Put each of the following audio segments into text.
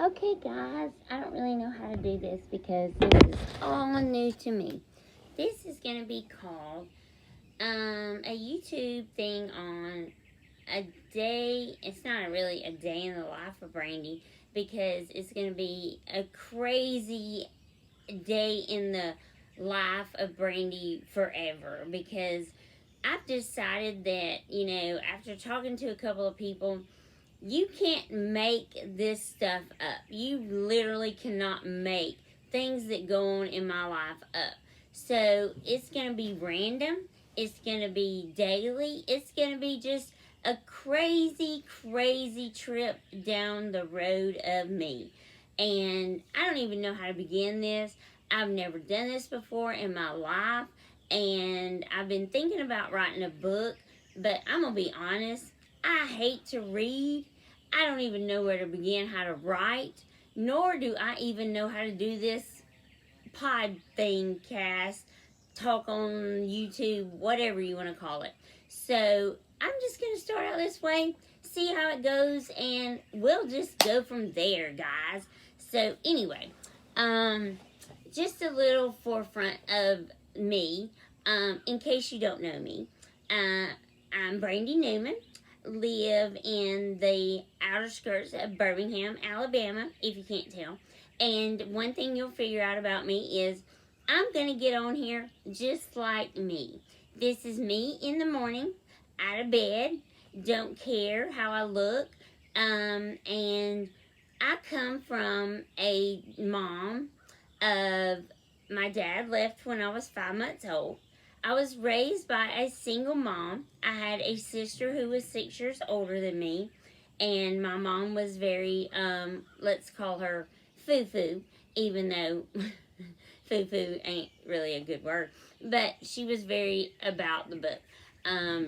Okay, guys, I don't really know how to do this because this is all new to me. This is going to be called a YouTube thing on a day. It's not really a day in the life of Brandy because it's going to be a crazy day in the life of Brandy forever because I've decided that, after talking to a couple of people, you can't make this stuff up. You literally cannot make things that go on in my life up. So it's going to be random. It's going to be daily. It's going to be just a crazy, crazy trip down the road of me. And I don't even know how to begin this. I've never done this before in my life. And I've been thinking about writing a book. But I'm going to be honest. I hate to read. I don't even know where to begin how to write, nor do I even know how to do this pod thing, cast, talk on YouTube, whatever you want to call it. So I'm just going to start out this way, see how it goes, and we'll just go from there, guys. So anyway, just a little forefront of me, in case you don't know me. I'm Brandy Newman, live in the outer skirts of Birmingham, Alabama, if you can't tell. And one thing you'll figure out about me is I'm going to get on here just like me. This is me in the morning, out of bed, don't care how I look. And I come from a mom of, my dad left when I was 5 months old. I was raised by a single mom. I had a sister who was 6 years older than me, and my mom was very, let's call her foo-foo, even though foo-foo ain't really a good word, but she was very about the book.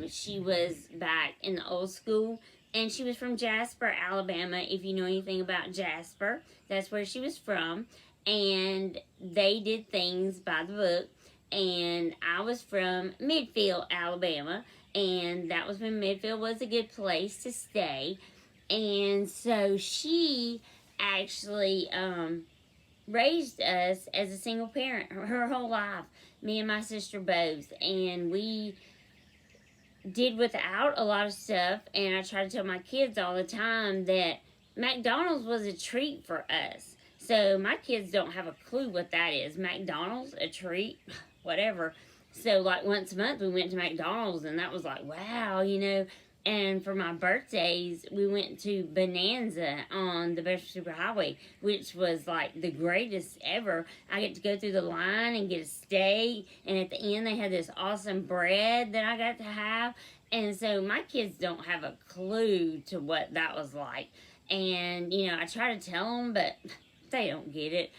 She was back in the old school, and she was from Jasper, Alabama. If you know anything about Jasper, that's where she was from, and they did things by the book. And I was from Midfield, Alabama, and that was when Midfield was a good place to stay. And so she actually raised us as a single parent her whole life, me and my sister both. And we did without a lot of stuff, and I try to tell my kids all the time that McDonald's was a treat for us. So my kids don't have a clue what that is. McDonald's, a treat, whatever. So like once a month we went to McDonald's, and that was like, wow. And for my birthdays, we went to Bonanza on the Bedford Superhighway, which was like the greatest ever. I get to go through the line and get a steak, and at the end they had this awesome bread that I got to have. And so my kids don't have a clue to what that was like. And, I try to tell them, but they don't get it,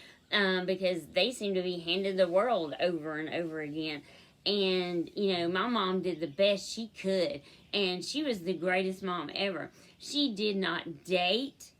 because they seem to be handed the world over and over again. And, my mom did the best she could, and she was the greatest mom ever. She did not date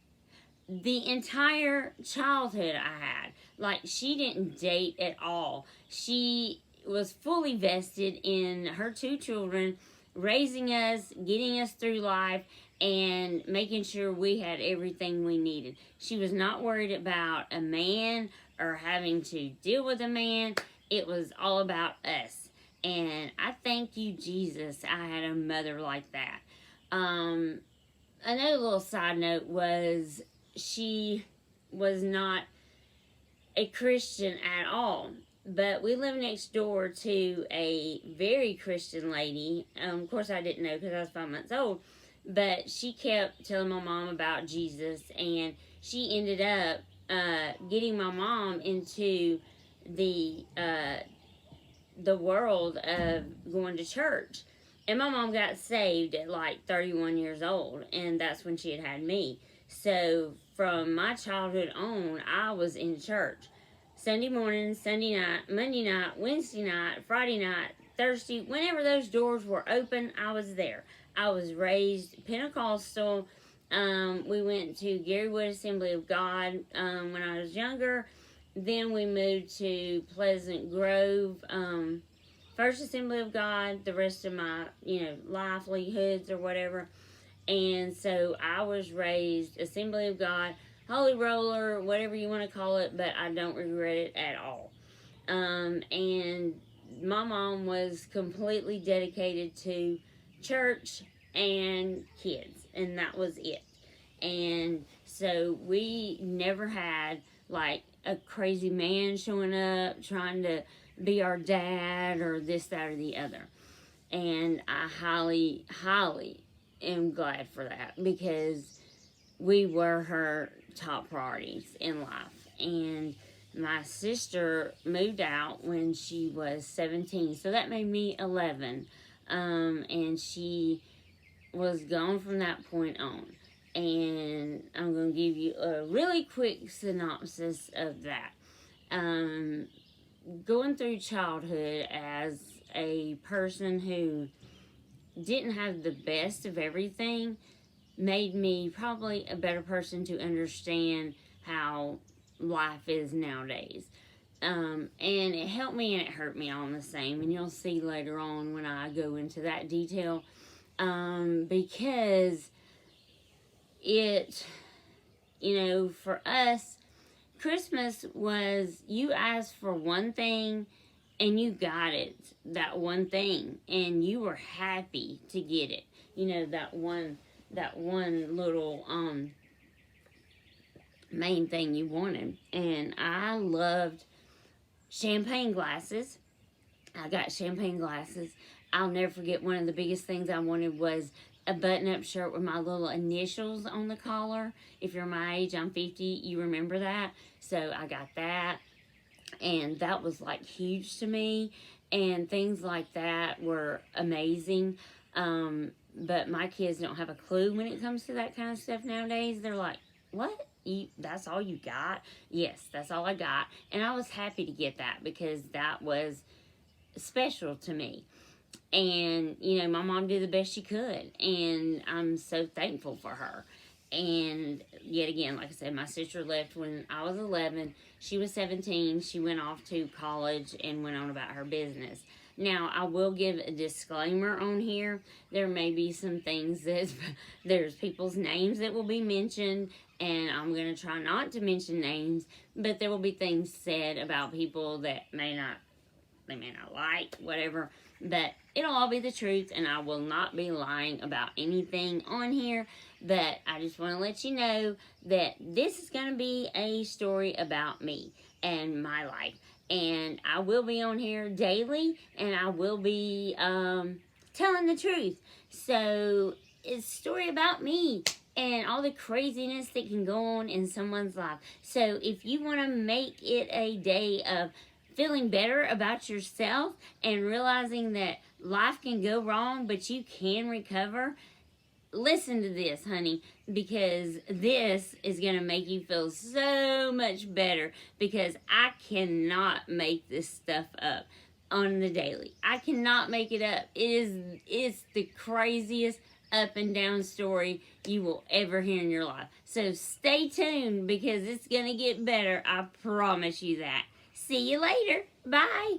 the entire childhood I had. Like, she didn't date at all. She was fully vested in her 2 children, raising us, getting us through life, and making sure we had everything we needed. She was not worried about a man or having to deal with a man. It was all about us. And I thank you, Jesus, I had a mother like that. Another little side note was she was not a Christian at all. But we lived next door to a very Christian lady. Of course, I didn't know because I was 5 months old. But she kept telling my mom about Jesus, and she ended up getting my mom into the world of going to church. And my mom got saved at like 31 years old, and that's when she had me. So from my childhood on, I was in church. Sunday morning, Sunday night, Monday night, Wednesday night, Friday night, Thursday, whenever those doors were open, I was there. I was raised Pentecostal. We went to Garywood Assembly of God when I was younger. Then we moved to Pleasant Grove, First Assembly of God, the rest of my, livelihoods or whatever. And so I was raised Assembly of God holy roller, whatever you want to call it, but I don't regret it at all. And my mom was completely dedicated to church and kids, and that was it. And so we never had like a crazy man showing up trying to be our dad or this, that, or the other. And I highly, highly am glad for that because we were her top priorities in life. And my sister moved out when she was 17, so that made me 11. And she was gone from that point on. And I'm going to give you a really quick synopsis of that. Going through childhood as a person who didn't have the best of everything made me probably a better person to understand how life is nowadays. And it helped me and it hurt me all the same. And you'll see later on when I go into that detail. Because it, for us, Christmas was you asked for one thing and you got it, that one thing, and you were happy to get it. That one little main thing you wanted. And I loved champagne glasses. I got champagne glasses. I'll never forget, one of the biggest things I wanted was a button-up shirt with my little initials on the collar. If you're my age, I'm 50, you remember that. So I got that, and that was like huge to me, and things like that were amazing. But my kids don't have a clue when it comes to that kind of stuff nowadays. They're like, what? That's all you got? Yes, that's all I got. And I was happy to get that because that was special to me. And, my mom did the best she could. And I'm so thankful for her. And yet again, like I said, my sister left when I was 11. She was 17. She went off to college and went on about her business. Now, I will give a disclaimer on here. There may be some things that there's people's names that will be mentioned, and I'm going to try not to mention names, but there will be things said about people that they may not like, whatever, but it'll all be the truth, and I will not be lying about anything on here. But I just want to let you know that this is going to be a story about me and my life. And I will be on here daily, and I will be telling the truth. So it's a story about me and all the craziness that can go on in someone's life. So if you want to make it a day of feeling better about yourself and realizing that life can go wrong, but you can recover, listen to this, honey, because this is going to make you feel so much better, because I cannot make this stuff up on the daily. I cannot make it up. It's the craziest up and down story you will ever hear in your life. So stay tuned because it's going to get better. I promise you that. See you later. Bye.